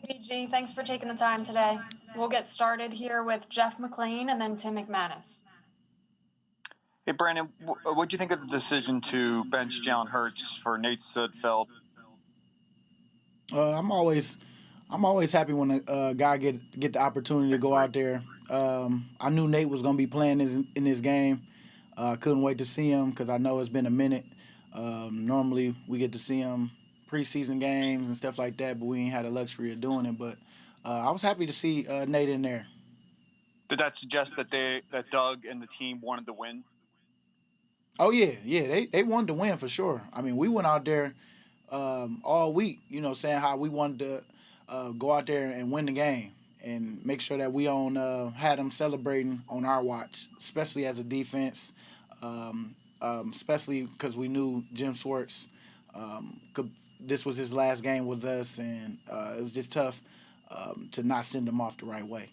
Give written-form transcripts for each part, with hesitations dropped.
BG, thanks for taking the time today. We'll get started here with Jeff McLean and then Tim McManus. Hey, Brandon, what do you think of the decision to bench Jalen Hurts for Nate Sudfeld? I'm always happy when a guy get the opportunity to go out there. I knew Nate was gonna be playing in this game. Couldn't wait to see him because I know it's been a minute. Normally we get to see him preseason games and stuff like that, but we ain't had the luxury of doing it. But I was happy to see Nate in there. Did that suggest that Doug and the team wanted to win? Oh yeah, they wanted to win for sure. I mean, we went out there all week, saying how we wanted to go out there and win the game and make sure that we had them celebrating on our watch, especially as a defense, especially because we knew Jim Schwartz. This was his last game with us, and it was just tough to not send him off the right way.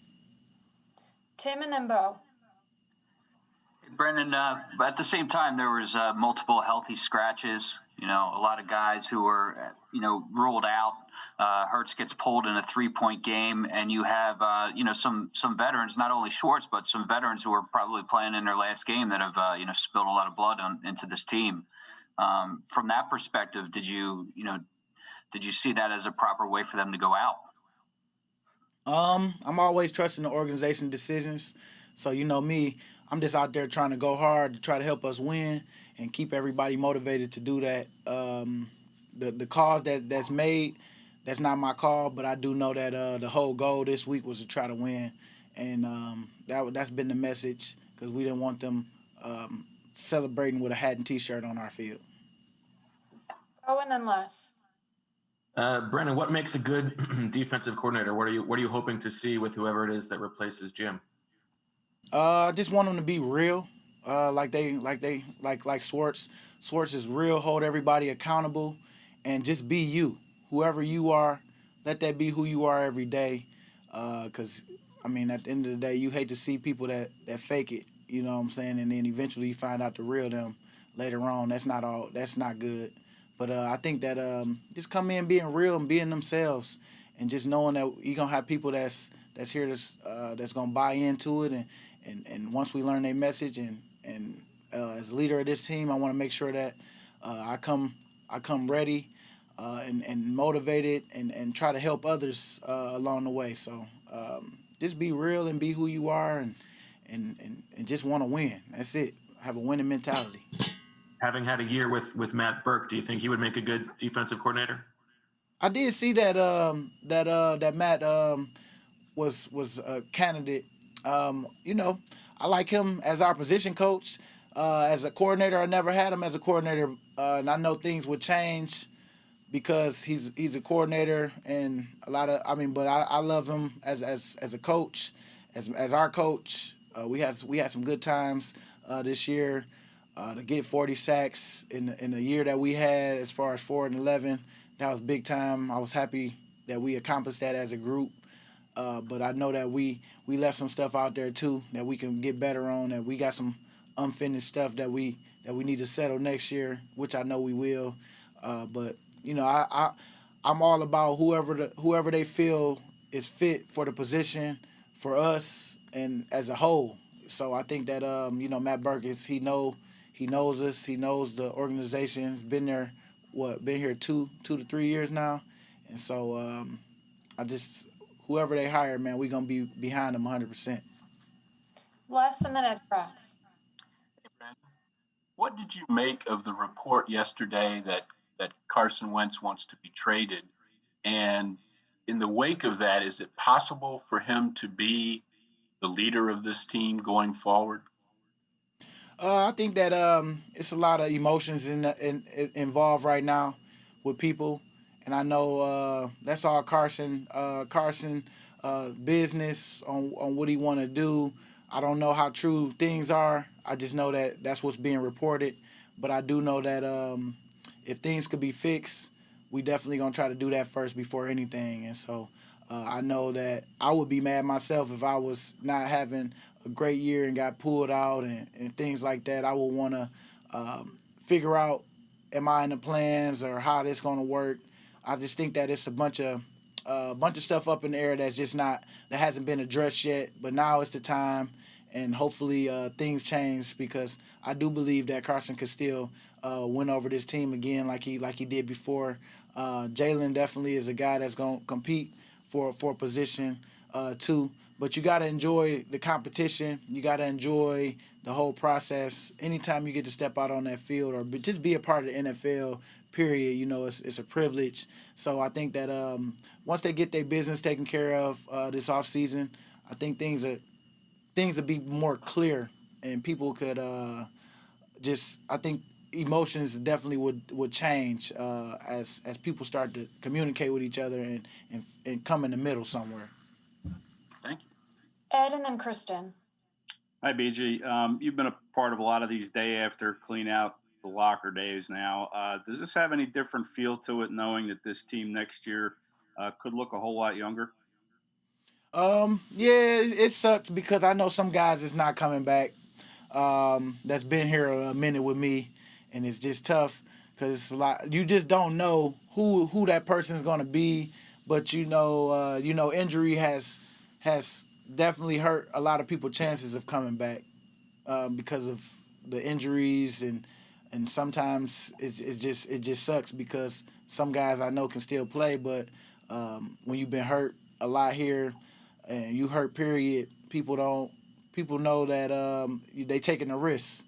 Tim and then Bo. Brendan, but at the same time, there was multiple healthy scratches. A lot of guys who were, ruled out. Hurts gets pulled in a 3-point game, and you have, some veterans, not only Schwartz, but some veterans who are probably playing in their last game that have, spilled a lot of blood into this team. From that perspective, did you see that as a proper way for them to go out? I'm always trusting the organization decisions. So me, I'm just out there trying to go hard to try to help us win and keep everybody motivated to do that. The calls that's made, that's not my call, but I do know that the whole goal this week was to try to win, and that's been the message because we didn't want them celebrating with a hat and T-shirt on our field. Oh, and then Les. Brandon, what makes a good defensive coordinator? What are you hoping to see with whoever it is that replaces Jim? I just want them to be real, like Schwartz. Schwartz is real. Hold everybody accountable, and just be you. Whoever you are, let that be who you are every day. Because at the end of the day, you hate to see people that fake it. You know what I'm saying? And then eventually you find out the real them later on. That's not good. But I think that just come in being real and being themselves, and just knowing that you're gonna have people that's here that's gonna buy into it, and once we learn their message, and as leader of this team, I want to make sure that I come ready and motivated and try to help others along the way. So just be real and be who you are, and just want to win. That's it. Have a winning mentality. Having had a year with Matt Burke, do you think he would make a good defensive coordinator? I did see that that Matt was a candidate. I like him as our position coach. As a coordinator, I never had him as a coordinator, and I know things would change because he's a coordinator and a lot of. But I love him as a coach, as our coach. We had some good times this year. To get 40 sacks in the year that we had, as far as 4-11, that was big time. I was happy that we accomplished that as a group. But I know that we left some stuff out there too that we can get better on. That we got some unfinished stuff that we need to settle next year, which I know we will. But I'm all about whoever they feel is fit for the position, for us and as a whole. So I think that Matt Burke he knows us, he knows the organization. He's been there, been here 2 to 3 years now, and so whoever they hire, man, we gonna be behind them 100%. Les and then Ed Press. Hey, Brandon, what did you make of the report yesterday that Carson Wentz wants to be traded? And in the wake of that, is it possible for him to be the leader of this team going forward? I think that it's a lot of emotions involved right now with people, and I know that's all Carson business on what he want to do. I don't know how true things are. I just know that that's what's being reported, but I do know that if things could be fixed, we definitely gonna try to do that first before anything. And so I know that I would be mad myself if I was not having a great year and got pulled out and things like that. I would want to figure out, am I in the plans or how this going to work? I just think that it's a bunch of a bunch of stuff up in the air that hasn't been addressed yet. But now it's the time, and hopefully things change because I do believe that Carson could still win over this team again like he did before. Jalen definitely is a guy that's gonna compete for a position too. But you got to enjoy the competition. You got to enjoy the whole process. Anytime you get to step out on that field or just be a part of the NFL, period, it's a privilege. So I think that once they get their business taken care of this offseason, I think things will be more clear and people could I think emotions definitely would change as people start to communicate with each other and come in the middle somewhere. Thank you. Ed and then Kristen. Hi, BG. You've been a part of a lot of these day after clean out the locker days now. Does this have any different feel to it, knowing that this team next year could look a whole lot younger? Yeah, it sucks because I know some guys is not coming back. That's been here a minute with me, and it's just tough because it's a lot. You just don't know who that person's gonna be, but injury has definitely hurt a lot of people's chances of coming back because of the injuries and sometimes it just sucks because some guys I know can still play, but when you've been hurt a lot here and you hurt period, people know that they taking a risk.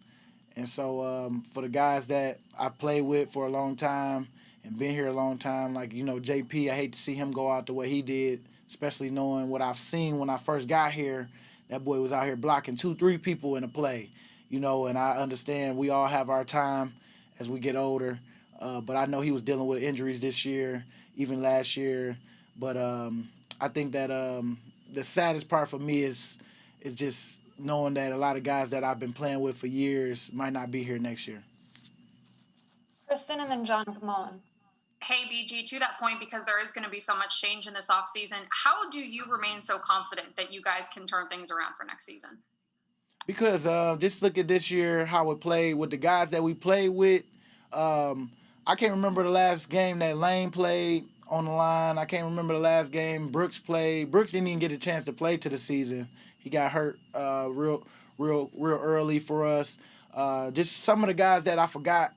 And so for the guys that I played with for a long time and been here a long time, like JP, I hate to see him go out the way he did, especially knowing what I've seen when I first got here. That boy was out here blocking 2-3 people in a play, and I understand we all have our time as we get older. But I know he was dealing with injuries this year, even last year. But I think that the saddest part for me is just knowing that a lot of guys that I've been playing with for years might not be here next year. Kristen and then John, come on. Hey, BG, to that point, because there is going to be so much change in this offseason, how do you remain so confident that you guys can turn things around for next season? Because just look at this year, how it played with the guys that we played with. I can't remember the last game that Lane played on the line. I can't remember the last game Brooks played. Brooks didn't even get a chance to play to the season. He got hurt real early for us. Just some of the guys that I forgot,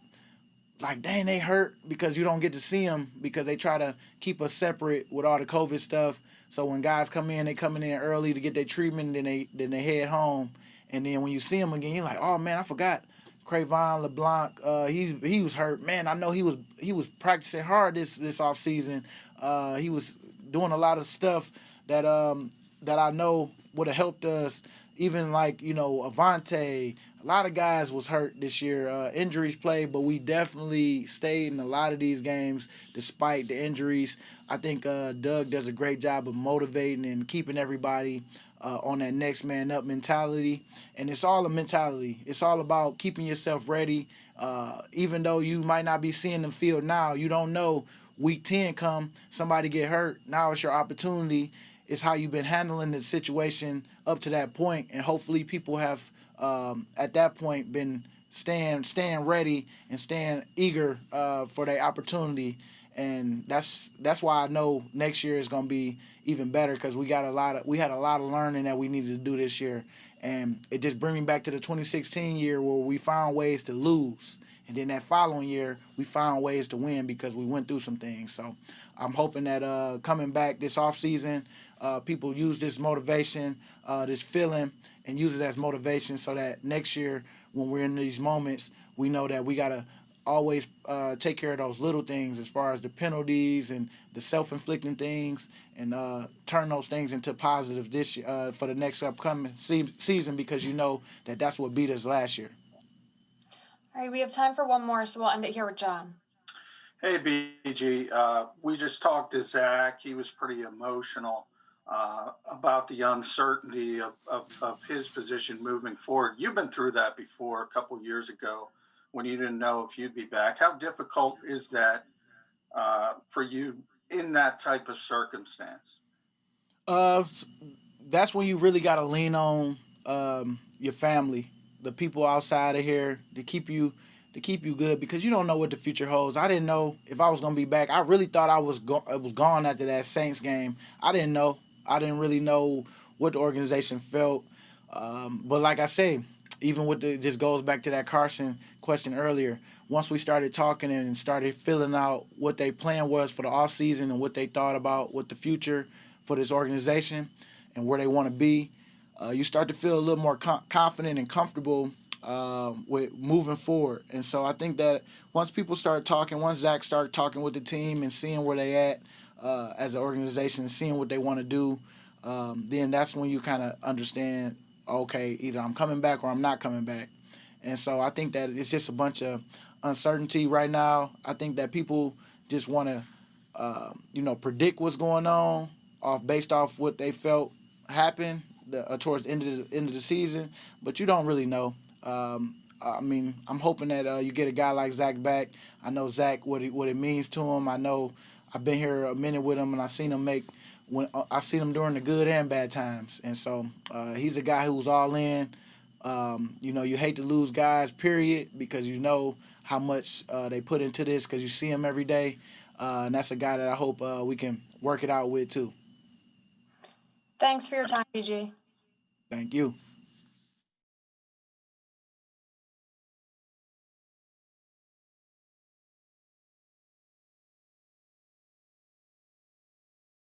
like, dang, they hurt because you don't get to see them because they try to keep us separate with all the COVID stuff. So when guys come in, they coming in early to get their treatment, then they head home. And then when you see them again, you're like, oh, man, I forgot. Crayvon LeBlanc, he was hurt. Man, I know he was practicing hard this offseason. He was doing a lot of stuff that I know would have helped us. Even like, Avante, a lot of guys was hurt this year. Injuries played, but we definitely stayed in a lot of these games despite the injuries. I think Doug does a great job of motivating and keeping everybody on that next man up mentality. And it's all a mentality. It's all about keeping yourself ready. Even though you might not be seeing the field now, you don't know. Week 10 come, somebody get hurt. Now it's your opportunity. It's how you've been handling the situation up to that point, and hopefully people have at that point been staying ready and staying eager for their opportunity. And that's why I know next year is gonna be even better because we had a lot of learning that we needed to do this year, and it just brings me back to the 2016 year where we found ways to lose, and then that following year we found ways to win because we went through some things. So I'm hoping that coming back this offseason, people use this motivation, this feeling, and use it as motivation so that next year when we're in these moments, we know that we gotta always take care of those little things as far as the penalties and the self-inflicting things, and turn those things into positive this year, for the next upcoming season, because that's what beat us last year. All right, we have time for one more, so we'll end it here with John. Hey, BG. We just talked to Zach. He was pretty emotional about the uncertainty of his position moving forward. You've been through that before a couple years ago when you didn't know if you'd be back. How difficult is that for you in that type of circumstance? That's when you really got to lean on your family, the people outside of here, to keep you to keep you good because you don't know what the future holds. I didn't know if I was gonna be back. I really thought I was gone after that Saints game. I didn't know. I didn't really know what the organization felt. But like I say, even with just goes back to that Carson question earlier. Once we started talking and started filling out what their plan was for the offseason and what they thought about what the future for this organization and where they want to be, you start to feel a little more confident and comfortable with moving forward. And so I think that once people start talking, once Zach started talking with the team and seeing where they at as an organization and seeing what they want to do, then that's when you kind of understand, okay, either I'm coming back or I'm not coming back. And so I think that it's just a bunch of uncertainty right now. I think that people just want to, predict what's going on based off what they felt happened towards the end of the season, but you don't really know. I mean, I'm hoping that you get a guy like Zach back. I know Zach what it means to him. I know I've been here a minute with him, and I've seen him during the good and bad times. And so he's a guy who's all in. You hate to lose guys, period, because you know how much they put into this because you see him every day. And that's a guy that I hope we can work it out with too. Thanks for your time, BG. Thank you.